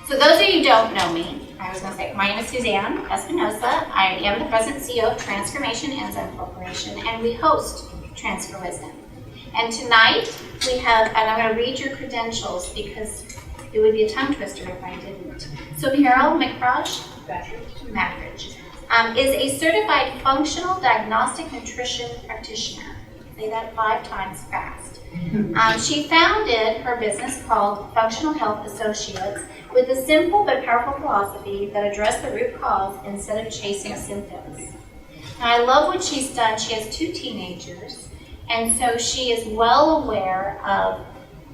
So those of you who don't know me, I was going to say, my name is Suzanne Espinosa. I am the President and CEO of Transformation Enzyme Corporation, and we host Transfer Wisdom. And tonight we have, and I'm going to read your credentials because it would be a tongue twister if I didn't. So Carole Mafrige is a certified functional diagnostic nutrition practitioner. Say that 5 times fast. She founded her business called Functional Health Associates with a simple but powerful philosophy that addressed the root cause instead of chasing symptoms. Now, I love what she's done. She has 2 teenagers, and so she is well aware of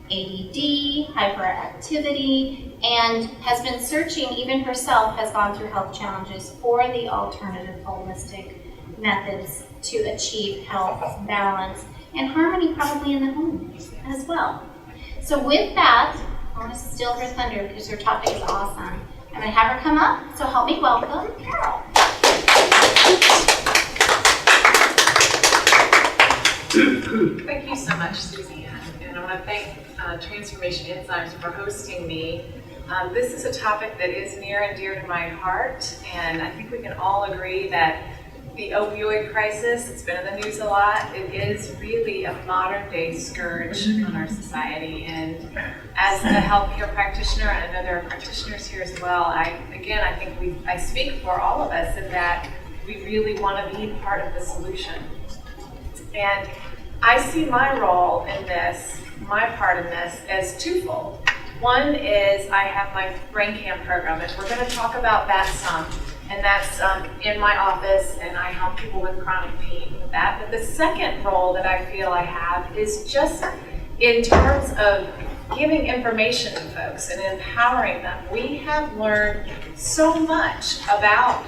ADD, hyperactivity, and has been searching, even herself has gone through health challenges for the alternative holistic methods to achieve health, balance, and harmony probably in the home as well. So with that, I want to steal her thunder because her topic is awesome. I'm going to have her come up, so help me welcome Carole. Thank you so much, Suzanne. And I want to thank Transformation Enzymes for hosting me. This is a topic that is near and dear to my heart, and I think we can all agree that the opioid crisis, it's been in the news a lot, it is really a modern day scourge on our society. And as a healthcare practitioner, and I know there are practitioners here as well, I think I speak for all of us in that we really want to be part of the solution. And I see my role in this, my part in this, as twofold. One is I have my brain camp program, and we're going to talk about that some. And that's in my office, and I help people with chronic pain with that. But the second role that I feel I have is just in terms of giving information to folks and empowering them. We have learned so much about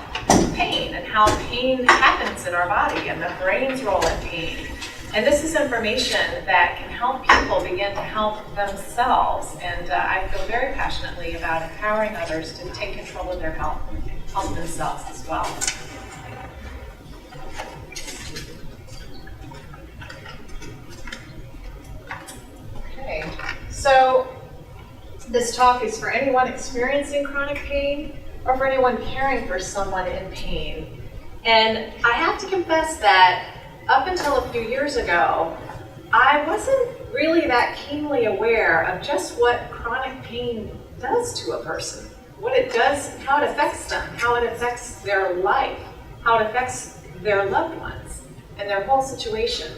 pain and how pain happens in our body and the brain's role in pain. And this is information that can help people begin to help themselves. And I feel very passionately about empowering others to take control of their health and help themselves as well. Okay, so this talk is for anyone experiencing chronic pain or for anyone caring for someone in pain. And I have to confess that up until a few years ago, I wasn't really that keenly aware of just what chronic pain does to a person. What it does, how it affects them, how it affects their life, how it affects their loved ones and their whole situation.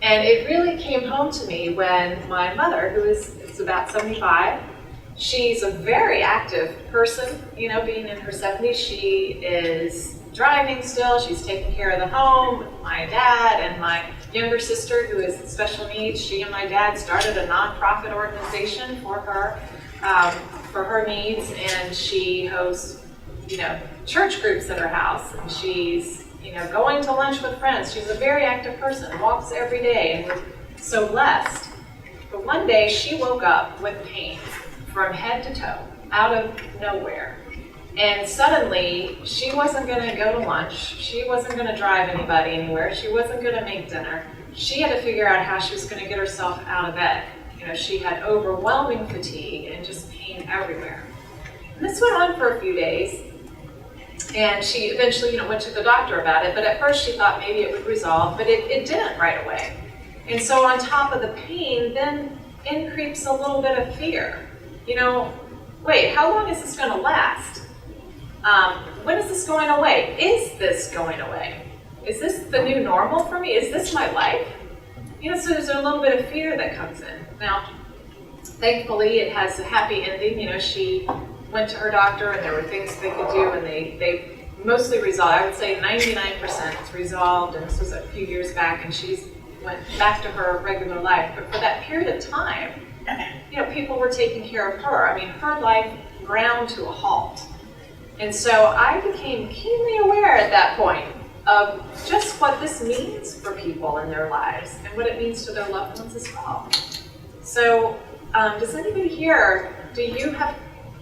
And it really came home to me when my mother, who is about 75, she's a very active person, being in her 70s. She is driving still, she's taking care of the home. My dad and my younger sister, who is special needs, she and my dad started a nonprofit organization for her needs, and she hosts, church groups at her house, and she's, going to lunch with friends. She's a very active person, walks every day, and we're so blessed. But one day she woke up with pain from head to toe, out of nowhere. And suddenly, she wasn't going to go to lunch. She wasn't going to drive anybody anywhere. She wasn't going to make dinner. She had to figure out how she was going to get herself out of bed. She had overwhelming fatigue and just pain everywhere. And this went on for a few days. And she eventually, went to the doctor about it. But at first, she thought maybe it would resolve, but it didn't right away. And so on top of the pain, then in creeps a little bit of fear. Wait, how long is this going to last? When is this going away? Is this going away? Is this the new normal for me? Is this my life? So there's a little bit of fear that comes in. Now, thankfully, it has a happy ending. She went to her doctor, and there were things they could do, and they mostly resolved. I would say 99% is resolved, and this was a few years back, and she went back to her regular life. But for that period of time, people were taking care of her. Her life ground to a halt. And so I became keenly aware at that point of just what this means for people in their lives and what it means to their loved ones as well. So does anybody here, do you have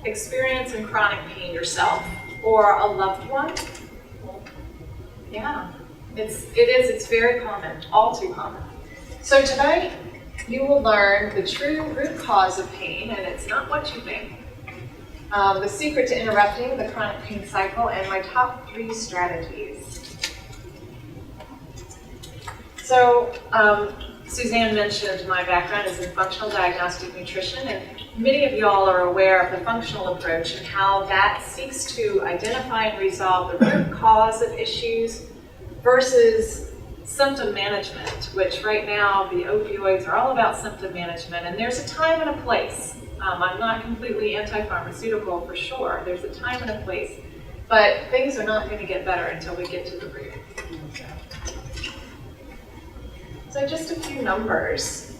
experience in chronic pain yourself or a loved one? Yeah, it's very common, all too common. So tonight you will learn the true root cause of pain, and it's not what you think. the secret to interrupting the chronic pain cycle, and my top 3 strategies. So, Suzanne mentioned my background is in functional diagnostic nutrition, and many of y'all are aware of the functional approach and how that seeks to identify and resolve the root cause of issues versus symptom management, which right now the opioids are all about symptom management, and there's a time and a place. I'm not completely anti-pharmaceutical for sure. There's a time and a place, but things are not going to get better until we get to the root. So just a few numbers.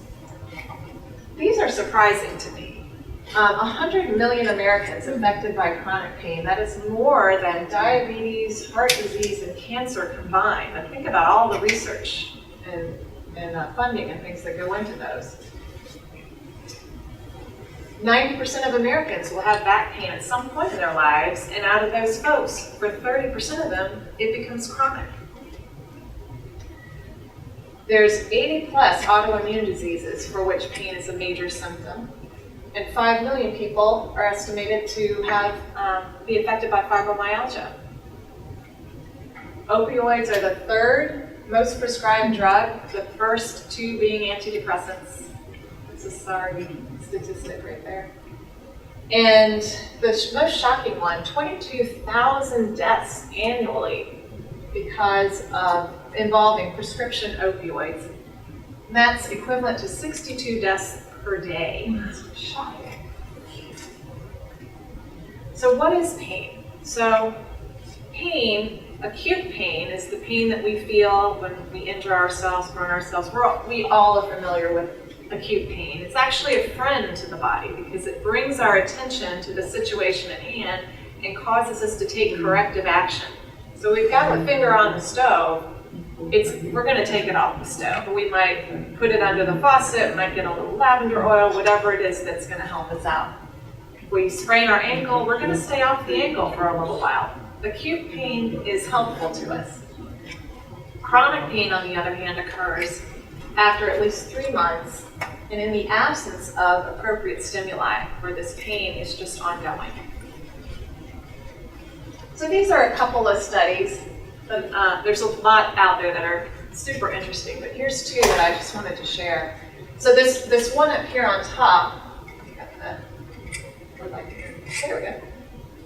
These are surprising to me. 100 million Americans affected by chronic pain. That is more than diabetes, heart disease, and cancer combined. And think about all the research and funding and things that go into those. 90% of Americans will have back pain at some point in their lives, and out of those folks, for 30% of them, it becomes chronic. There's 80 plus autoimmune diseases for which pain is a major symptom, and 5 million people are estimated to be affected by fibromyalgia. Opioids are the 3rd most prescribed drug, the first 2 being antidepressants. It's a sorry statistic right there. And the most shocking one, 22,000 deaths annually because of involving prescription opioids. And that's equivalent to 62 deaths per day. That's shocking. So what is pain? So pain, acute pain, is the pain that we feel when we injure ourselves, burn ourselves. We all are familiar with acute pain. It's actually a friend to the body because it brings our attention to the situation at hand and causes us to take corrective action. So we've got the finger on the stove, we're going to take it off the stove. We might put it under the faucet, might get a little lavender oil, whatever it is that's going to help us out. If we sprain our ankle, we're going to stay off the ankle for a little while. Acute pain is helpful to us. Chronic pain, on the other hand, occurs after at least 3 months and in the absence of appropriate stimuli, where this pain is just ongoing. So these are a couple of studies. But, there's a lot out there that are super interesting, but here's 2 that I just wanted to share. So this one up here on top, there we go.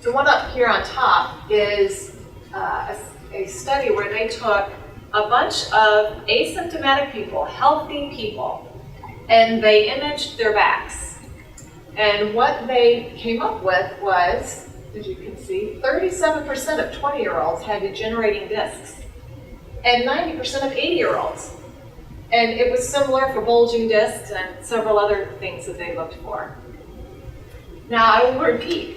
The one up here on top is a study where they took a bunch of asymptomatic people, healthy people, and they imaged their backs. And what they came up with was, as you can see, 37% of 20-year-olds had degenerating discs, and 90% of 80-year-olds. And it was similar for bulging discs and several other things that they looked for. Now, I will repeat,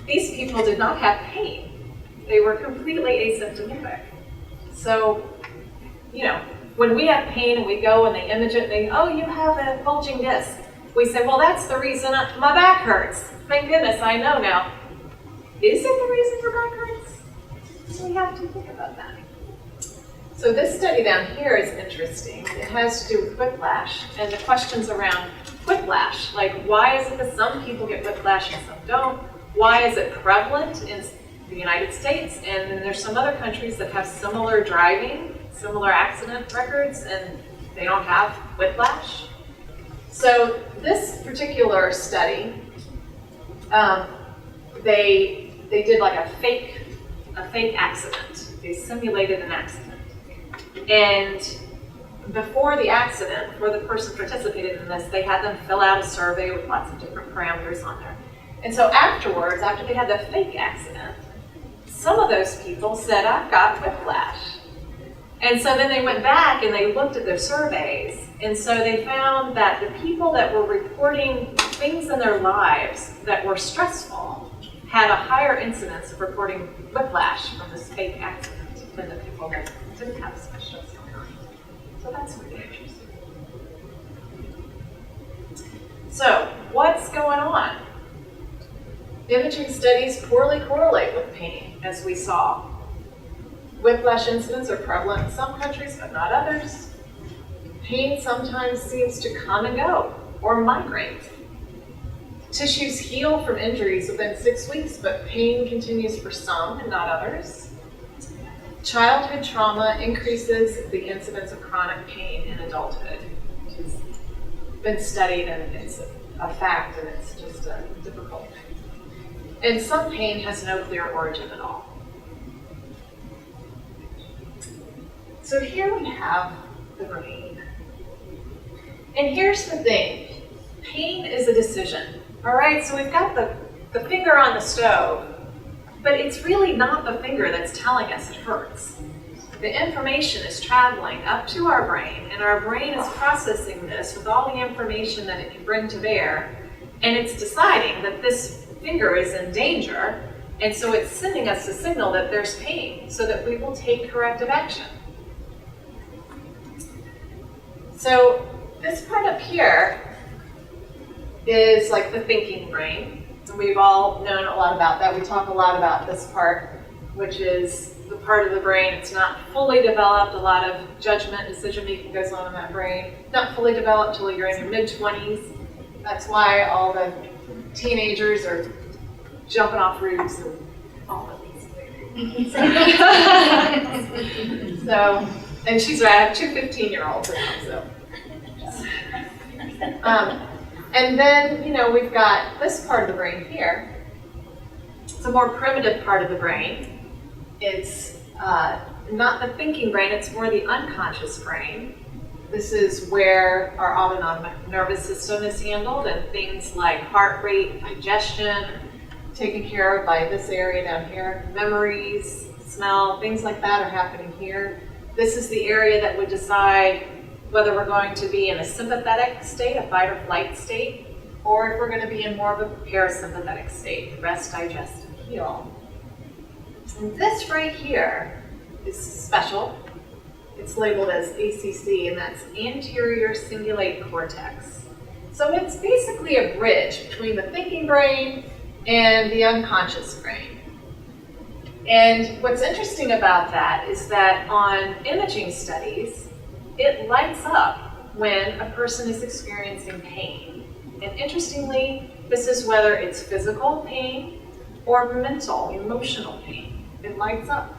these people did not have pain. They were completely asymptomatic. So, when we have pain and we go and they image it and they, oh, you have a bulging disc. We say, well, that's the reason my back hurts. Thank goodness, I know now. Is it the reason your back hurts? So we have to think about that. So this study down here is interesting. It has to do with whiplash, and the questions around whiplash, like why is it that some people get whiplash and some don't? Why is it prevalent in the United States? And then there's some other countries that have similar driving, similar accident records, and they don't have whiplash. So this particular study, they did like a fake accident. They simulated an accident. And before the accident, before the person participated in this, they had them fill out a survey with lots of different parameters on there. And so afterwards, after they had the fake accident, some of those people said, I've got whiplash. And so then they went back and they looked at their surveys. And so they found that the people that were reporting things in their lives that were stressful had a higher incidence of reporting whiplash from this fake accident than the people that didn't have such stress going on. So that's really interesting. So what's going on? Imaging studies poorly correlate with pain, as we saw. Whiplash incidents are prevalent in some countries, but not others. Pain sometimes seems to come and go, or migrate. Tissues heal from injuries within 6 weeks, but pain continues for some and not others. Childhood trauma increases the incidence of chronic pain in adulthood, which has been studied, and it's a fact, and it's just a difficult thing. And some pain has no clear origin at all. So here we have the brain. And here's the thing. Pain is a decision. All right, so we've got the finger on the stove, but it's really not the finger that's telling us it hurts. The information is traveling up to our brain, and our brain is processing this with all the information that it can bring to bear, and it's deciding that this finger is in danger, and so it's sending us a signal that there's pain so that we will take corrective action. So this part up here is like the thinking brain. And we've all known a lot about that. We talk a lot about this part, which is the part of the brain. It's not fully developed. A lot of judgment, decision making goes on in that brain. Not fully developed till you're in your mid-20s. That's why all the teenagers are jumping off roofs and all of these things. So, and she's right. I have 2 15-year-olds now, so. And then, we've got this part of the brain here. It's a more primitive part of the brain. It's not the thinking brain, it's more the unconscious brain. This is where our autonomic nervous system is handled, and things like heart rate, digestion are taken care of by this area down here. Memories, smell, things like that are happening here. This is the area that would decide whether we're going to be in a sympathetic state, a fight or flight state, or if we're going to be in more of a parasympathetic state, rest, digest, and heal. And this right here is special. It's labeled as ACC, and that's anterior cingulate cortex. So it's basically a bridge between the thinking brain and the unconscious brain. And what's interesting about that is that on imaging studies, it lights up when a person is experiencing pain. And interestingly, this is whether it's physical pain or mental, emotional pain. It lights up.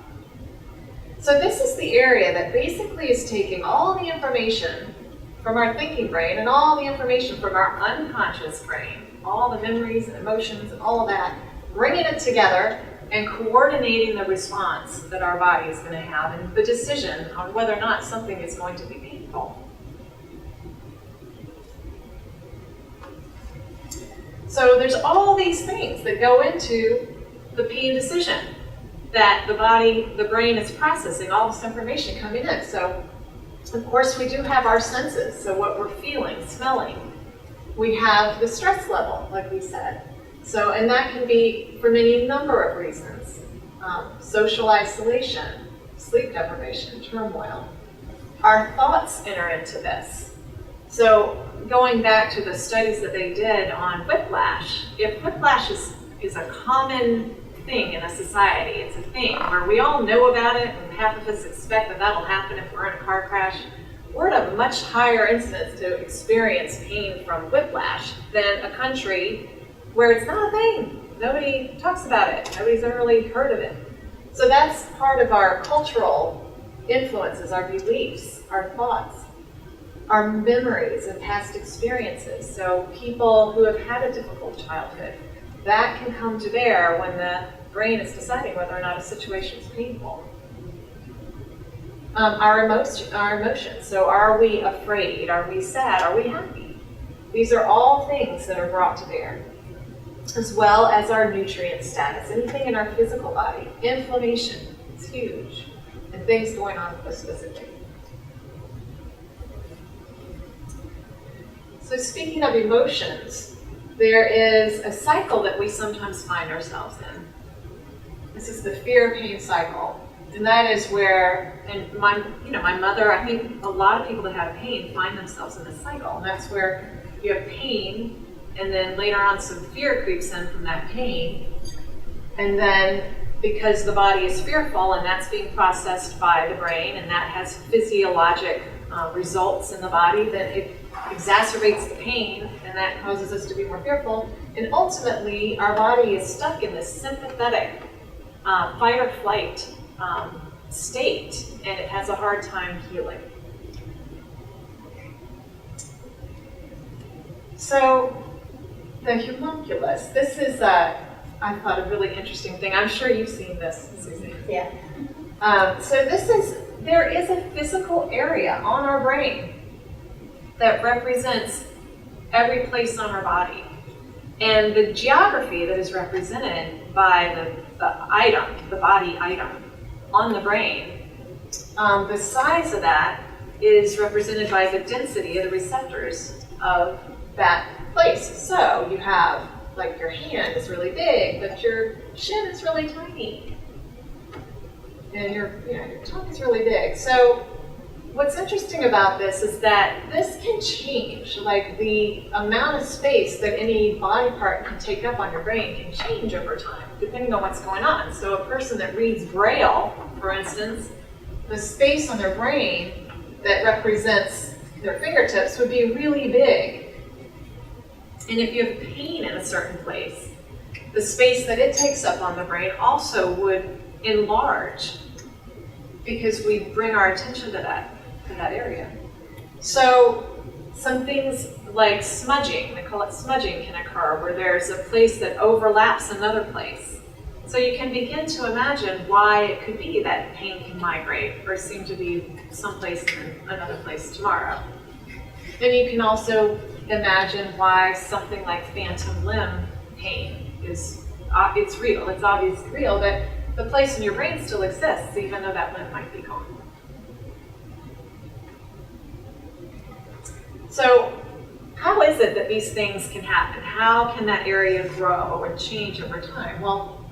So this is the area that basically is taking all the information from our thinking brain and all the information from our unconscious brain, all the memories and emotions and all of that, bringing it together and coordinating the response that our body is going to have and the decision on whether or not something is going to be painful. So there's all these things that go into the pain decision that the brain is processing all this information coming in. So of course we do have our senses, so what we're feeling, smelling. We have the stress level, like we said. So, and that can be for any number of reasons. Social isolation, sleep deprivation, turmoil. Our thoughts enter into this. So going back to the studies that they did on whiplash, if whiplash is a common thing in a society, it's a thing where we all know about it and half of us expect that that'll happen if we're in a car crash, we're at a much higher incidence to experience pain from whiplash than a country where it's not a thing. Nobody talks about it. Nobody's ever really heard of it. So that's part of our cultural influences, our beliefs, our thoughts, our memories and past experiences. So people who have had a difficult childhood, that can come to bear when the brain is deciding whether or not a situation is painful. Our emotions. So are we afraid? Are we sad? Are we happy? These are all things that are brought to bear, as well as our nutrient status, anything in our physical body. Inflammation is huge, and things going on with us physically. So speaking of emotions, there is a cycle that we sometimes find ourselves in. This is the fear-pain cycle. And that is where, and my mother, I think a lot of people that have pain find themselves in this cycle. And that's where you have pain, and then later on some fear creeps in from that pain. And then because the body is fearful and that's being processed by the brain and that has physiologic results in the body, then it exacerbates the pain, and that causes us to be more fearful. And ultimately, our body is stuck in this sympathetic fight or flight state, and it has a hard time healing. So, the homunculus, this is, I thought, a really interesting thing. I'm sure you've seen this, Susie. Yeah. So there is a physical area on our brain that represents every place on our body. And the geography that is represented by the item, the body item on the brain, the size of that is represented by the density of the receptors of that place. So you have, like, your hand is really big, but your shin is really tiny. And your tongue is really big. So what's interesting about this is that this can change. Like, the amount of space that any body part can take up on your brain can change over time, depending on what's going on. So a person that reads Braille, for instance, the space on their brain that represents their fingertips would be really big. And if you have pain in a certain place, the space that it takes up on the brain also would enlarge, because we bring our attention to that area. So some things like smudging, they call it smudging, can occur where there's a place that overlaps another place. So you can begin to imagine why it could be that pain can migrate or seem to be someplace and another place tomorrow. Then you can also imagine why something like phantom limb pain is, it's real, it's obviously real, but the place in your brain still exists, even though that limb might be gone. So how is it that these things can happen? How can that area grow or change over time? Well,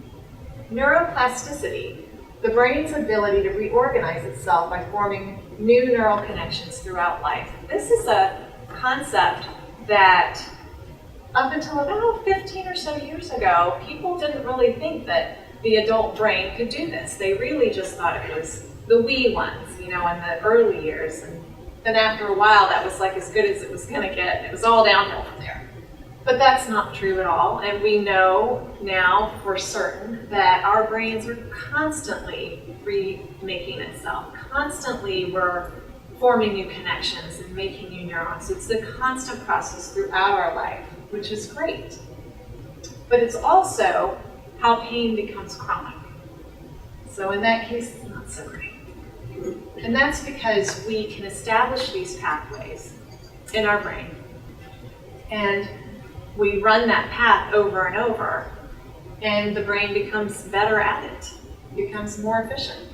neuroplasticity, the brain's ability to reorganize itself by forming new neural connections throughout life. This is a concept that up until about 15 or so years ago, people didn't really think that the adult brain could do this. They really just thought it was the wee ones, in the early years. And then after a while, that was like as good as it was going to get. It was all downhill from there. But that's not true at all. And we know now for certain that our brains are constantly remaking itself. Constantly we're forming new connections and making new neurons. It's a constant process throughout our life, which is great. But it's also how pain becomes chronic. So in that case, it's not so great. And that's because we can establish these pathways in our brain. And we run that path over and over, and the brain becomes better at it, becomes more efficient.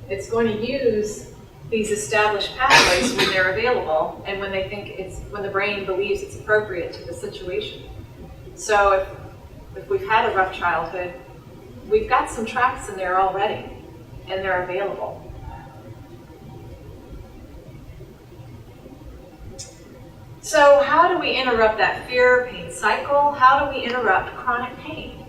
It's going to use these established pathways when they're available and when when the brain believes it's appropriate to the situation. So if we've had a rough childhood, we've got some tracks in there already, and they're available. So how do we interrupt that fear-pain cycle? How do we interrupt chronic pain?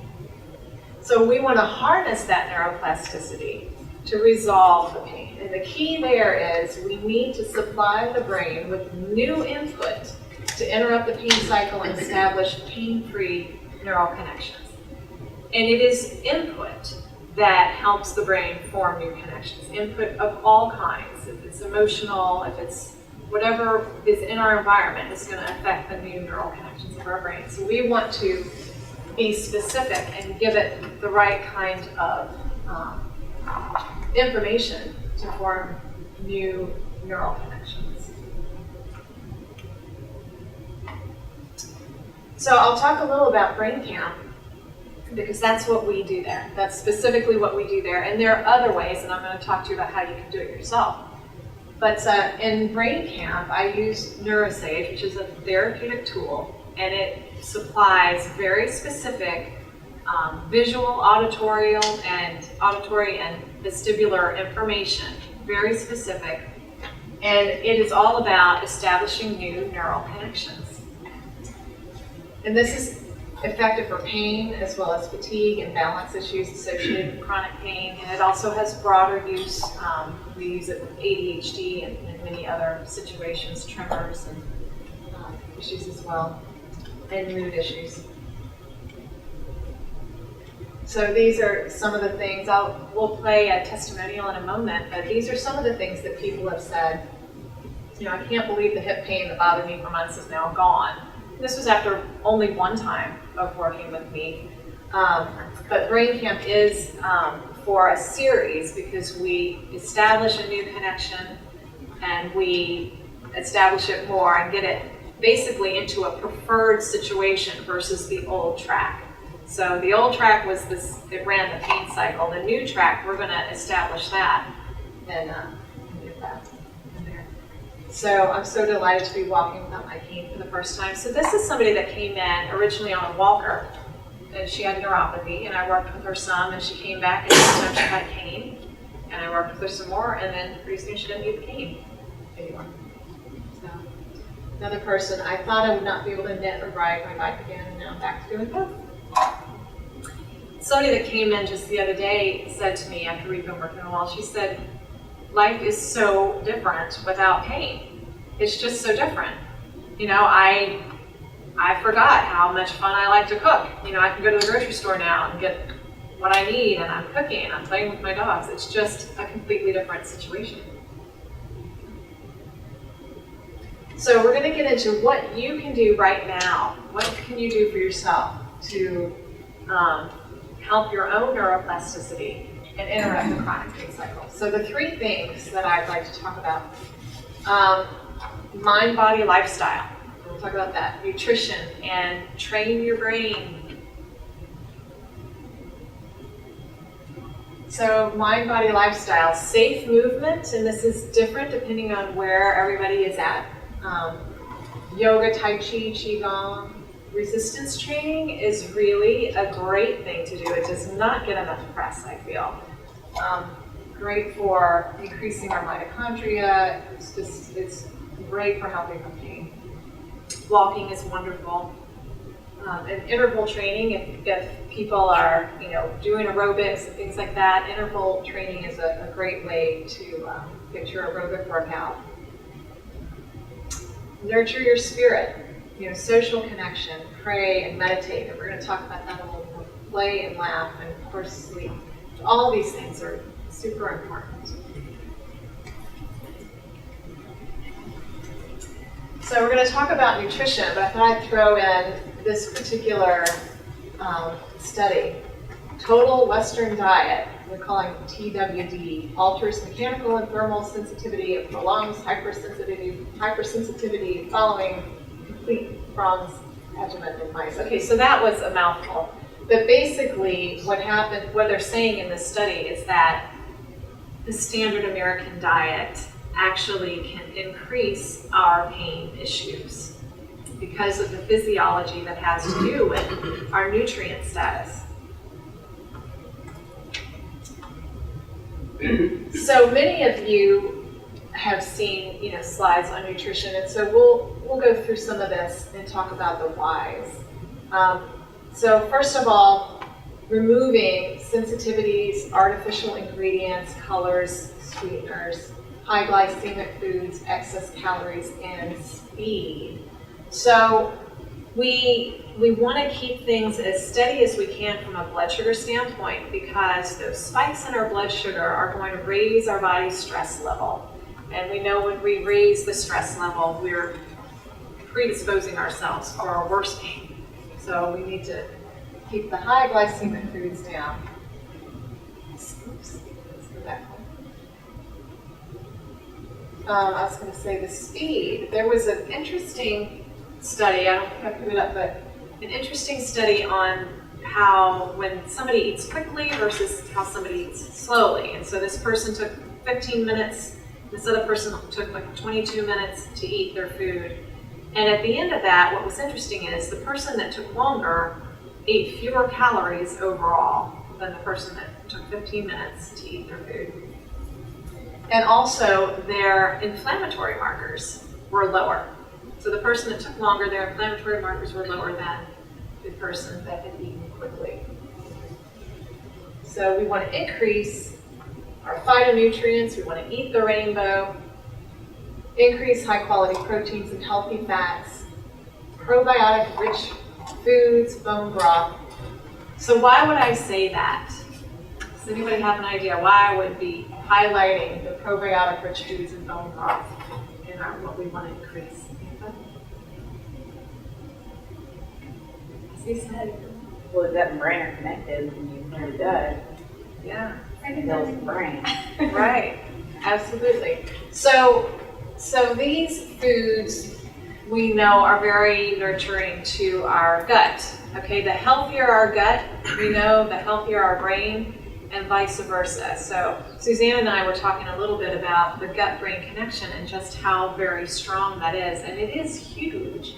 So we want to harness that neuroplasticity to resolve the pain. And the key there is we need to supply the brain with new input to interrupt the pain cycle and establish pain-free neural connections. And it is input that helps the brain form new connections. Input of all kinds. If it's emotional, if it's whatever is in our environment is going to affect the new neural connections of our brain. So we want to be specific and give it the right kind of information to form new neural connections. So I'll talk a little about Brain Camp, because that's what we do there. That's specifically what we do there. And there are other ways, and I'm going to talk to you about how you can do it yourself. But in Brain Camp, I use NeuroSage, which is a therapeutic tool, and it supplies very specific visual, auditory, and vestibular information, very specific. And it is all about establishing new neural connections. And this is effective for pain as well as fatigue and balance issues associated with chronic pain. And it also has broader use. We use it with ADHD and many other situations, tremors, issues as well, and mood issues. So these are some of the things, we'll play a testimonial in a moment, but these are some of the things that people have said. You know, I can't believe the hip pain that bothered me for months is now gone. This was after only one time of working with me. But Brain Camp is for a series because we establish a new connection and we establish it more and get it basically into a preferred situation versus the old track. So the old track was this, it ran the pain cycle. The new track, we're going to establish that and get that in there. So I'm so delighted to be walking without my cane for the first time. So this is somebody that came in originally on a walker, and she had neuropathy, and I worked with her some, and she came back, and this time she had a cane, and I worked with her some more, and then pretty soon she didn't need the cane anymore. So another person, I thought I would not be able to knit or ride my bike again, and now I'm back to doing both. Somebody that came in just the other day said to me after we've been working a while, she said, life is so different without pain. It's just so different. You know, I forgot how much fun I like to cook. You know, I can go to the grocery store now and get what I need, and I'm cooking, and I'm playing with my dogs. It's just a completely different situation. So we're going to get into what you can do right now. What can you do for yourself to help your own neuroplasticity and interrupt the chronic pain cycle? So the three things that I'd like to talk about: mind, body, lifestyle. We'll talk about that. Nutrition and train your brain. So mind, body, lifestyle. Safe movement, and this is different depending on where everybody is at. Yoga, Tai Chi, Qigong. Resistance training is really a great thing to do. It does not get enough press, I feel. Great for increasing our mitochondria. It's great for helping with pain. Walking is wonderful. And interval training, if people are, you know, doing aerobics and things like that, interval training is a great way to get your aerobic workout. Nurture your spirit. You know, social connection, pray and meditate, and we're going to talk about that a little more. Play and laugh, and of course sleep. All these things are super important. So we're going to talk about nutrition, but I thought I'd throw in this particular study. Total Western Diet, we're calling TWD, alters mechanical and thermal sensitivity and prolongs hypersensitivity following complete Franz regimen in mice. Okay, so that was a mouthful. But basically, what they're saying in this study is that the standard American diet actually can increase our pain issues because of the physiology that has to do with our nutrient status. So many of you have seen, you know, slides on nutrition, and so we'll go through some of this and talk about the whys. So first of all, removing sensitivities, artificial ingredients, colors, sweeteners, high glycemic foods, excess calories, and speed. So we want to keep things as steady as we can from a blood sugar standpoint, because those spikes in our blood sugar are going to raise our body's stress level. And we know when we raise the stress level, we're predisposing ourselves for a worse pain. So we need to keep the high glycemic foods down. Oops, let's go back one. I was going to say the speed. There was an interesting study, I don't think I put it up, but an interesting study on how when somebody eats quickly versus how somebody eats slowly. And so this person took 15 minutes, this other person took like 22 minutes to eat their food. And at the end of that, what was interesting is the person that took longer ate fewer calories overall than the person that took 15 minutes to eat their food. And also their inflammatory markers were lower. So the person that took longer, their inflammatory markers were lower than the person that had eaten quickly. So we want to increase our phytonutrients, we want to eat the rainbow, increase high quality proteins and healthy fats, probiotic-rich foods, bone broth. So why would I say that? Does anybody have an idea why I would be highlighting the probiotic-rich foods and bone broth in our what we want to increase? As he said, Well, the gut and brain are connected when you clear the gut. yeah. It builds the brain. Right, absolutely. So these foods we know are very nurturing to our gut. Okay, the healthier our gut, we know the healthier our brain, and vice versa. So Suzanne and I were talking a little bit about the gut-brain connection and just how very strong that is, and it is huge.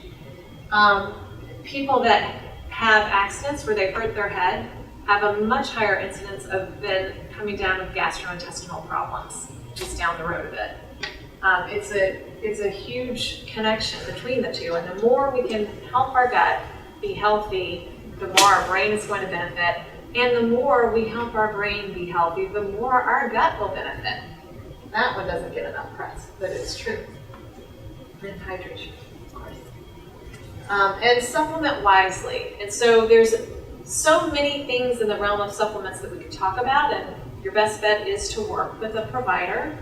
People that have accidents where they hurt their head have a much higher incidence of then coming down with gastrointestinal problems just down the road a bit. It's a huge connection between the two, and the more we can help our gut be healthy, the more our brain is going to benefit, and the more we help our brain be healthy, the more our gut will benefit. That one doesn't get enough press, but it's true. And hydration, of course. And supplement wisely. And so there's so many things in the realm of supplements that we could talk about, and your best bet is to work with a provider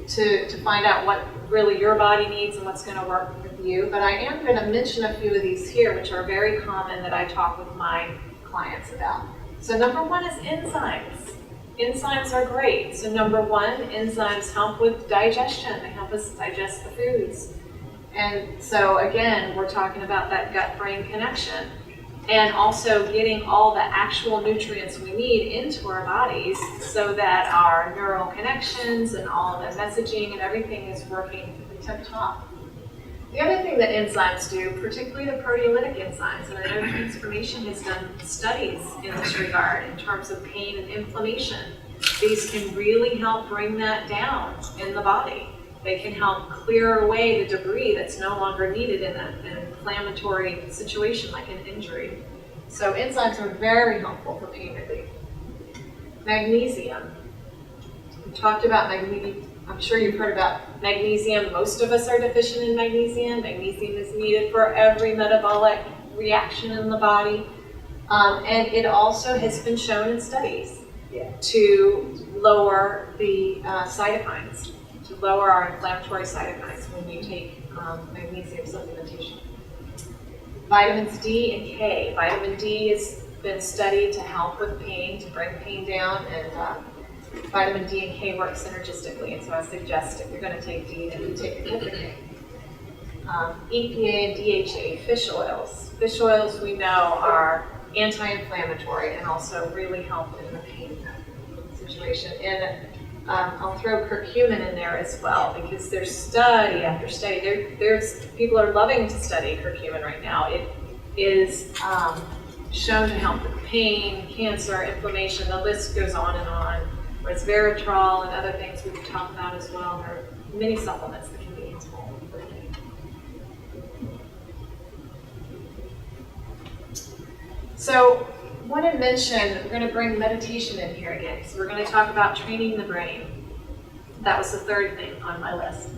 to find out what really your body needs and what's going to work with you. But I am going to mention a few of these here, which are very common that I talk with my clients about. So number one is enzymes. Enzymes are great. So number one, enzymes help with digestion. They help us digest the foods. And so again, we're talking about that gut-brain connection. And also getting all the actual nutrients we need into our bodies so that our neural connections and all the messaging and everything is working tip-top. The other thing that enzymes do, particularly the proteolytic enzymes, and I know Transformation has done studies in this regard in terms of pain and inflammation. These can really help bring that down in the body. They can help clear away the debris that's no longer needed in an inflammatory situation like an injury. So enzymes are very helpful for pain relief. Magnesium. We talked about magnesium. I'm sure you've heard about magnesium. Most of us are deficient in magnesium. Magnesium is needed for every metabolic reaction in the body. And it also has been shown in studies to lower the cytokines, to lower our inflammatory cytokines when you take magnesium supplementation. Vitamins D and K. Vitamin D has been studied to help with pain, to bring pain down, and vitamin D and K work synergistically. And so I suggest if you're going to take D, then you take the K. EPA and DHA, fish oils. Fish oils we know are anti-inflammatory and also really help in the pain situation. And I'll throw curcumin in there as well because there's study after study. There's people are loving to study curcumin right now. It is shown to help with pain, cancer, inflammation. The list goes on and on. Resveratrol and other things we can talk about as well. There are many supplements that can be useful for pain. So I want to mention, we're going to bring meditation in here again. So we're going to talk about training the brain. That was the third thing on my list.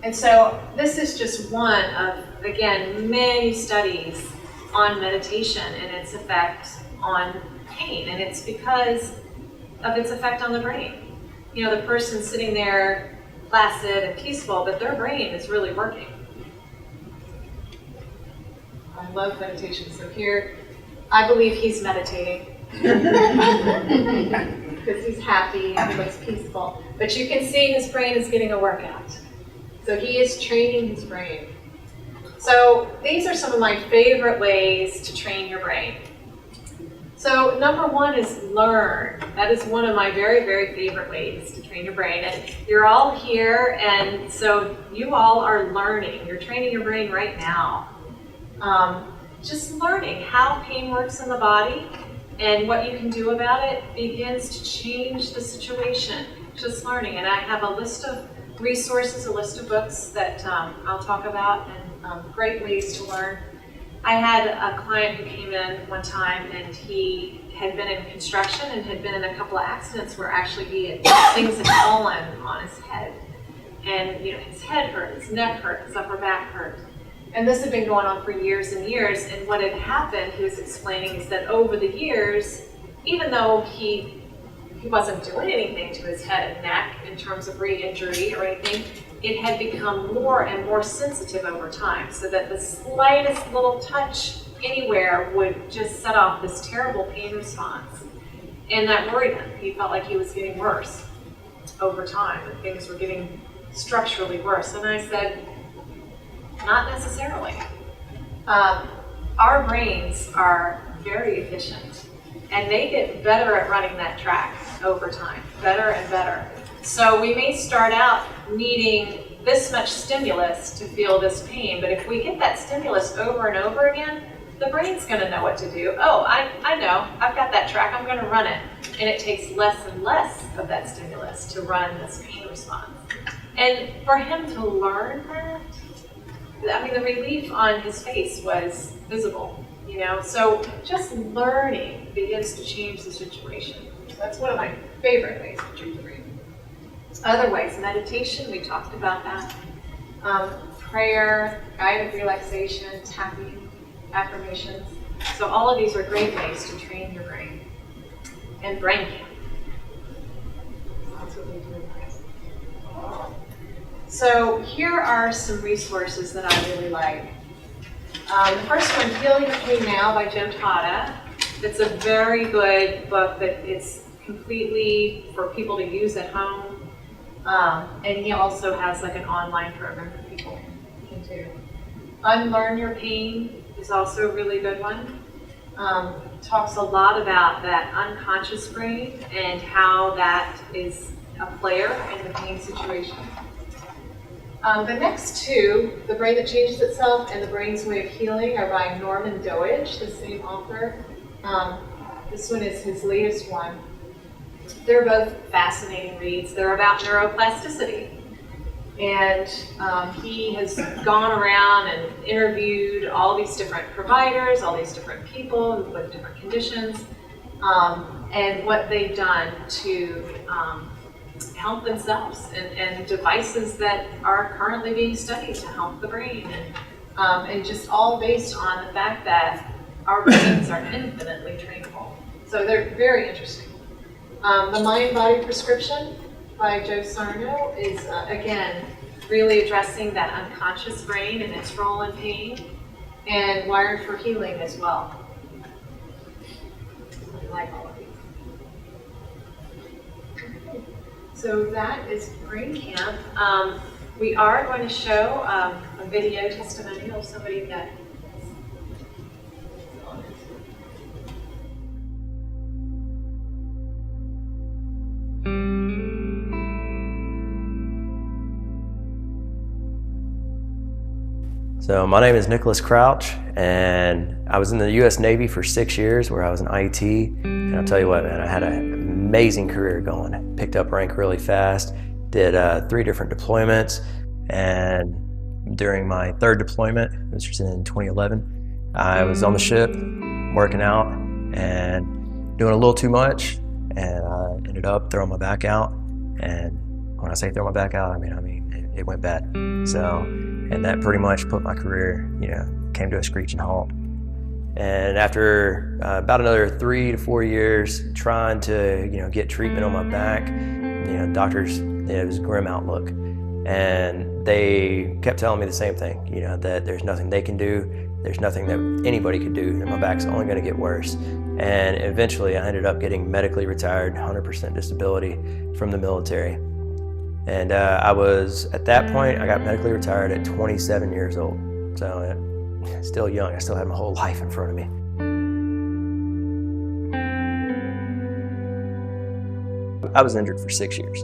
And so this is just one of, again, many studies on meditation and its effect on pain. And it's because of its effect on the brain. You know, the person sitting there placid and peaceful, but their brain is really working. I love meditation. So here, I believe he's meditating because he's happy and he looks peaceful. But you can see his brain is getting a workout. So he is training his brain. So these are some of my favorite ways to train your brain. So number one is learn. That is one of my very, very favorite ways to train your brain. And you're all here, and so you all are learning. You're training your brain right now. Just learning how pain works in the body and what you can do about it begins to change the situation. Just learning. And I have a list of resources, a list of books that I'll talk about, and great ways to learn. I had a client who came in one time and he had been in construction and had been in a couple of accidents where actually things had fallen on his head. And you know, his head hurt, his neck hurt, his upper back hurt. And this had been going on for years and years, and what had happened, he was explaining, is that over the years, even though he wasn't doing anything to his head and neck in terms of re-injury or anything, it had become more and more sensitive over time, so that the slightest little touch anywhere would just set off this terrible pain response. And that worried him. He felt like he was getting worse over time, and things were getting structurally worse. And I said, not necessarily. Our brains are very efficient, and they get better at running that track over time, better and better. So we may start out needing this much stimulus to feel this pain, but if we get that stimulus over and over again, the brain's going to know what to do. Oh, I know, I've got that track, I'm going to run it. And it takes less and less of that stimulus to run this pain response. And for him to learn that, I mean, the relief on his face was visible, you know? So just learning begins to change the situation. That's one of my favorite ways to treat the brain. Other ways, meditation, we talked about that. Prayer, guided relaxation, tapping, affirmations. So all of these are great ways to train your brain. And brain camp. That's what we do in class. So here are some resources that I really like. The first one, Healing the Pain Now by Jim Tata. It's a very good book that it's completely for people to use at home. And he also has like an online program for people can do. Unlearn Your Pain is also a really good one. Talks a lot about that unconscious brain and how that is a player in the pain situation. The next two, The Brain That Changes Itself and The Brain's Way of Healing, are by Norman Doidge, the same author. This one is his latest one. They're both fascinating reads. They're about neuroplasticity. And he has gone around and interviewed all these different providers, all these different people with different conditions, and what they've done to help themselves, and devices that are currently being studied to help the brain, and just all based on the fact that our brains are infinitely trainable. So they're very interesting. The Mind-Body Prescription by Joe Sarno is, again, really addressing that unconscious brain and its role in pain, and Wired for Healing as well. I like all of these. So that is Brain Camp. We are going to show a video testimonial of somebody that So my name is Nicholas Crouch, and I was in the U.S. Navy for 6 years where I was an IT, and I'll tell you what, man, I had an amazing career going. Picked up rank really fast, did 3 different deployments, and during my 3rd deployment, which was in 2011, I was on the ship, working out, and doing a little too much, and I ended up throwing my back out, and when I say throw my back out, I mean it went bad. So, and that pretty much put my career, came to a screeching halt. And after about another 3 to 4 years trying to, get treatment on my back, doctors, it was a grim outlook. And they kept telling me the same thing, that there's nothing they can do, there's nothing that anybody could do, and my back's only gonna get worse. And eventually I ended up getting medically retired, 100% disability from the military. And I was, at that point, I got medically retired at 27 years old. So still young, I still had my whole life in front of me. I was injured for 6 years,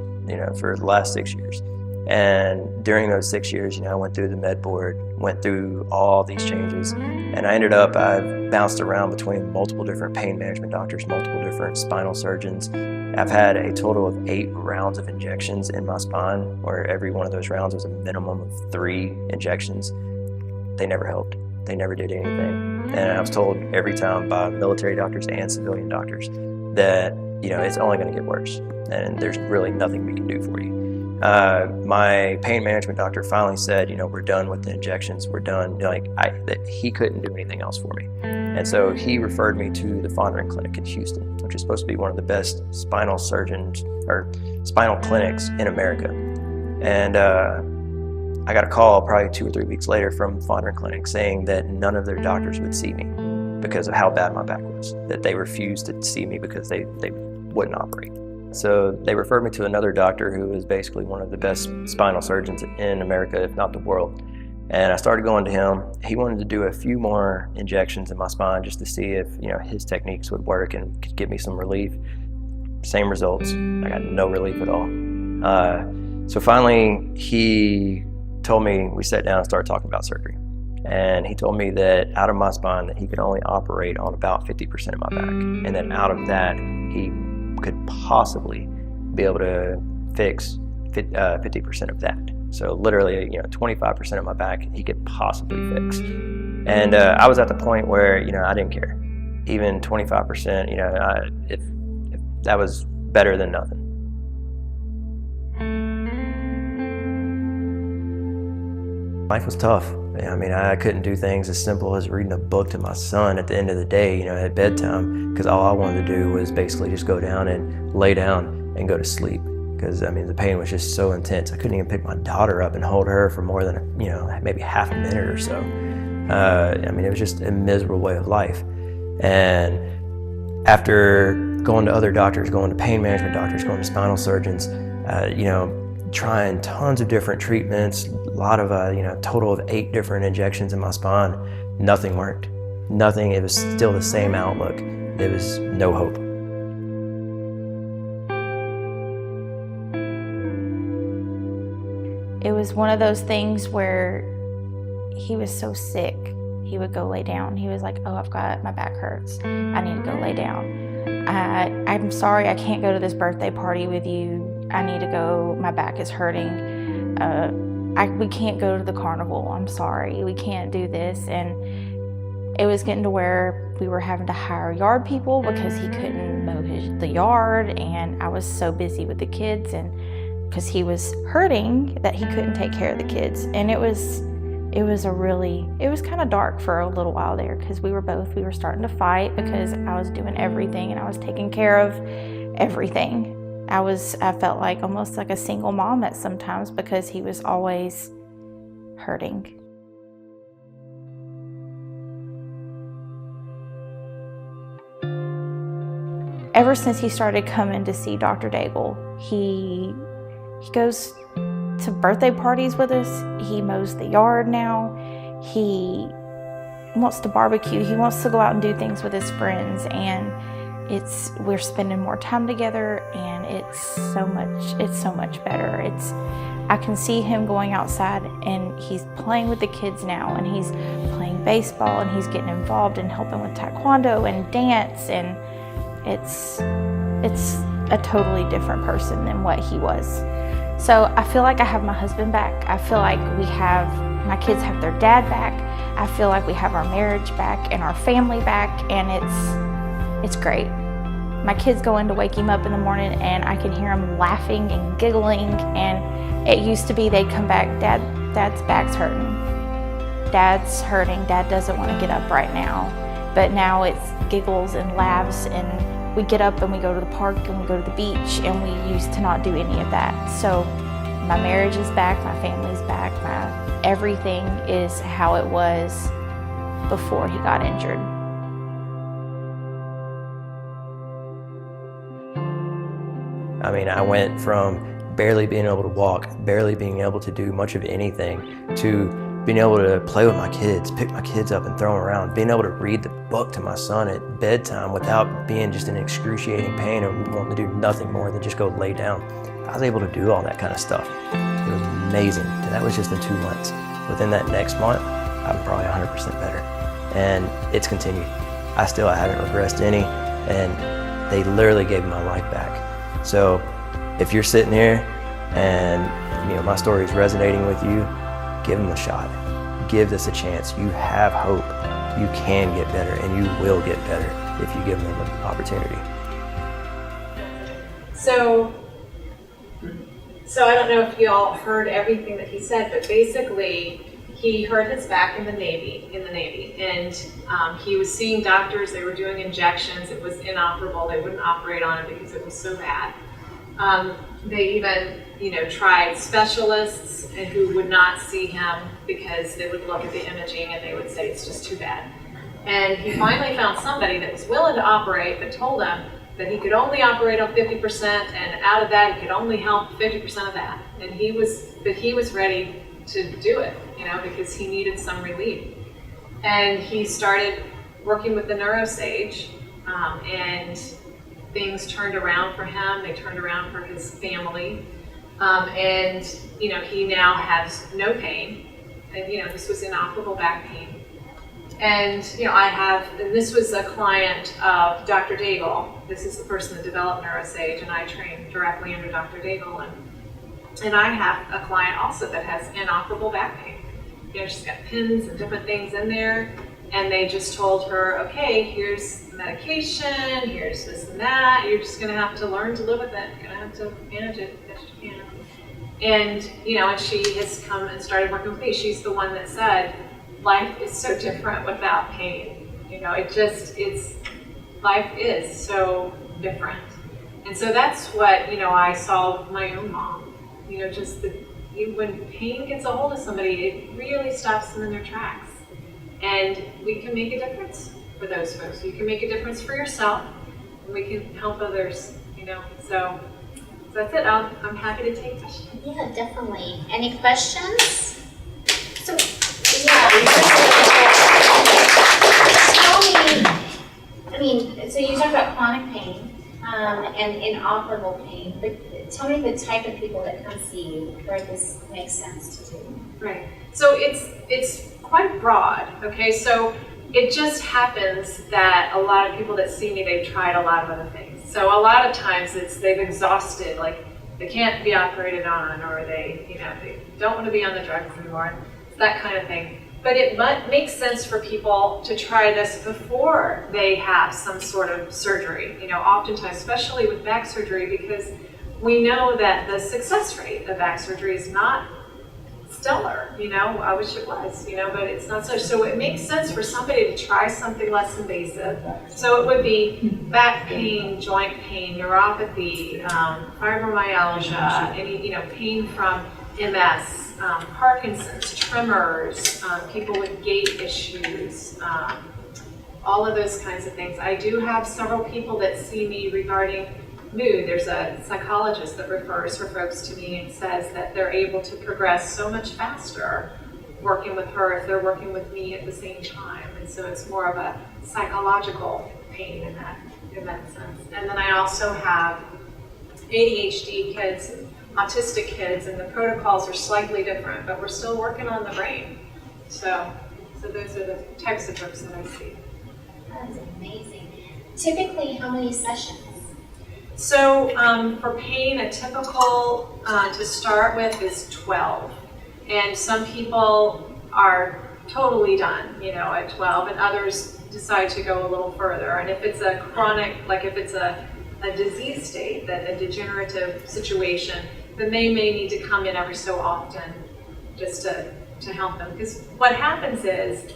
for the last 6 years. And during those 6 years, I went through the med board, went through all these changes, and I bounced around between multiple different pain management doctors, multiple different spinal surgeons. I've had a total of 8 rounds of injections in my spine, where every one of those rounds was a minimum of 3 injections. They never helped. They never did anything. And I was told every time by military doctors and civilian doctors that, it's only going to get worse, and there's really nothing we can do for you. my pain management doctor finally said, we're done with the injections. We're done. That he couldn't do anything else for me. And so he referred me to the Fondren Clinic in Houston, which is supposed to be one of the best spinal surgeons or spinal clinics in America. And I got a call probably 2 or 3 weeks later from Fondren Clinic saying that none of their doctors would see me because of how bad my back was, that they refused to see me because they wouldn't operate. So they referred me to another doctor who is basically one of the best spinal surgeons in America, if not the world. And I started going to him. He wanted to do a few more injections in my spine just to see if his techniques would work and could give me some relief. Same results. I got no relief at all. So finally, he told me, we sat down and started talking about surgery. And he told me that out of my spine that he could only operate on about 50% of my back. And then out of that, he could possibly be able to fix 50% of that. So literally, 25% of my back he could possibly fix. And I was at the point where, I didn't care. Even 25%, if that was better than nothing. Life was tough. I couldn't do things as simple as reading a book to my son at the end of the day, at bedtime, because all I wanted to do was basically just go down and lay down and go to sleep. Because, the pain was just so intense. I couldn't even pick my daughter up and hold her for more than, maybe half a minute or so. It was just a miserable way of life. And after going to other doctors, going to pain management doctors, going to spinal surgeons, trying tons of different treatments, a lot of, total of 8 different injections in my spine, nothing worked. Nothing, it was still the same outlook. There was no hope. It was one of those things where he was so sick, he would go lay down. He was like, oh, my back hurts. I need to go lay down. I'm sorry, I can't go to this birthday party with you. I need to go, my back is hurting. We can't go to the carnival, I'm sorry. We can't do this. And it was getting to where we were having to hire yard people because he couldn't mow the yard. And I was so busy with the kids and because he was hurting that he couldn't take care of the kids. And it was kind of dark for a little while there because we were starting to fight because I was doing everything and I was taking care of everything. I felt like almost like a single mom at sometimes because he was always hurting. Ever since he started coming to see Dr. Daigle, he goes to birthday parties with us. He mows the yard now. He wants to barbecue. He wants to go out and do things with his friends. And we're spending more time together and it's so much better. I can see him going outside and he's playing with the kids now and he's playing baseball and he's getting involved and helping with taekwondo and dance, and it's a totally different person than what he was. So I feel like I have my husband back. I feel like my kids have their dad back. I feel like we have our marriage back and our family back, and it's great. My kids go in to wake him up in the morning and I can hear him laughing and giggling, and it used to be they'd come back, Dad's back's hurting. Dad's hurting, Dad doesn't want to get up right now. But now it's giggles and laughs, and we get up and we go to the park and we go to the beach, and we used to not do any of that. So my marriage is back, my family's back, everything is how it was before he got injured. I went from barely being able to walk, barely being able to do much of anything, to being able to play with my kids, pick my kids up and throw them around, being able to read the book to my son at bedtime without being just in excruciating pain and wanting to do nothing more than just go lay down. I was able to do all that kind of stuff. It was amazing. And that was just in 2 months. Within that next month, I'm probably 100% better. And it's continued. I haven't regressed any, and they literally gave me my life back. So if you're sitting here and my story is resonating with you, give them a shot. Give this a chance. You have hope. You can get better, and you will get better if you give them an opportunity. So So I don't know if you all heard everything that he said, but basically he hurt his back in the Navy, and he was seeing doctors. They were doing injections. It was inoperable. They wouldn't operate on it because it was so bad. They even, tried specialists who would not see him because they would look at the imaging and they would say it's just too bad. And he finally found somebody that was willing to operate, but told him that he could only operate on 50%, and out of that he could only help 50% of that. And he was ready to do it, because he needed some relief. And he started working with the neurosage, and things turned around for him. They turned around for his family, and he now has no pain. And this was inoperable back pain. And and this was a client of Dr. Daigle. This is the person that developed neurosage, and I trained directly under Dr. Daigle. And I have a client also that has inoperable back pain. She's got pins and different things in there, and they just told her, okay, here's the medication, here's this and that. You're just going to have to learn to live with it. You're going to have to manage it best you can. And and she has come and started working with me. She's the one that said, life is so different without pain. Life is so different. And so that's what, I saw with my own mom. When pain gets a hold of somebody, it really stops them in their tracks. And we can make a difference for those folks. You can make a difference for yourself, and we can help others, So that's it. I'm happy to take questions. Yeah, definitely. Any questions? So, tell me, so you talk about chronic pain and inoperable pain, but tell me the type of people that come see you where this makes sense to do. Right. So it's quite broad, okay? So it just happens that a lot of people that see me, they've tried a lot of other things. So a lot of times they've exhausted, like they can't be operated on, or they don't want to be on the drugs anymore, that kind of thing. But it makes sense for people to try this before they have some sort of surgery, oftentimes, especially with back surgery, because we know that the success rate of back surgery is not stellar, I wish it was, but it's not such. So it makes sense for somebody to try something less invasive. So it would be back pain, joint pain, neuropathy, fibromyalgia, any, pain from MS, Parkinson's, tremors, people with gait issues, all of those kinds of things. I do have several people that see me regarding mood. There's a psychologist that refers for folks to me and says that they're able to progress so much faster working with her if they're working with me at the same time. And so it's more of a psychological pain in that sense. And then I also have ADHD kids, autistic kids, and the protocols are slightly different, but we're still working on the brain. So those are the types of folks that I see. That's amazing. Typically, how many sessions? So for pain, a typical to start with is 12. And some people are totally done, at 12, and others decide to go a little further. And if it's a chronic, like if it's a disease state, a degenerative situation, then they may need to come in every so often just to help them. Because what happens is,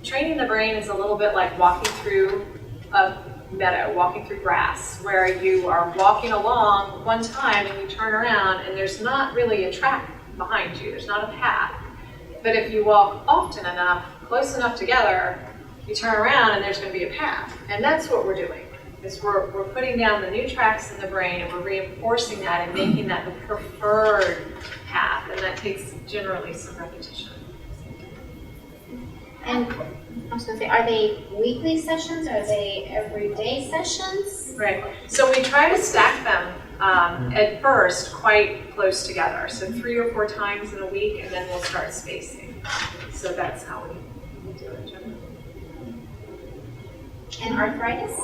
training the brain is a little bit like walking through a meadow, walking through grass, where you are walking along one time and you turn around and there's not really a track behind you, there's not a path. But if you walk often enough, close enough together, you turn around and there's going to be a path. And that's what we're doing, is we're putting down the new tracks in the brain and we're reinforcing that and making that the preferred path, and that takes generally some repetition. And I was going to say, are they weekly sessions? Are they everyday sessions? Right. So we try to stack them at first quite close together. So 3 or 4 times in a week, and then we'll start spacing. So that's how we do it generally. And arthritis?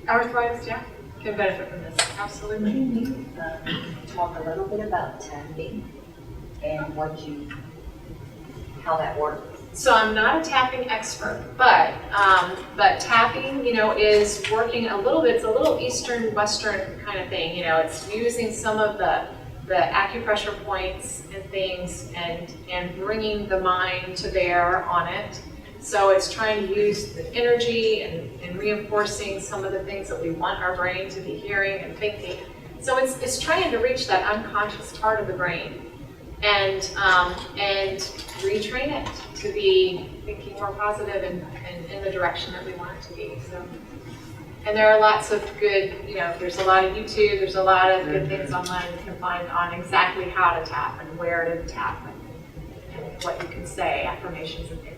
Arthritis, yeah, can benefit from this. Absolutely. Can you talk a little bit about tapping and how that works? So I'm not a tapping expert, but tapping, is working a little bit. It's a little Eastern, Western kind of thing. It's using some of the the acupressure points and things and bringing the mind to bear on it. So it's trying to use the energy and reinforcing some of the things that we want our brain to be hearing and thinking. So it's trying to reach that unconscious part of the brain and retrain it to be thinking more positive and in the direction that we want it to be. So, and there are lots of good, there's a lot of YouTube, there's a lot of good things online you can find on exactly how to tap and where to tap and what you can say, affirmations and things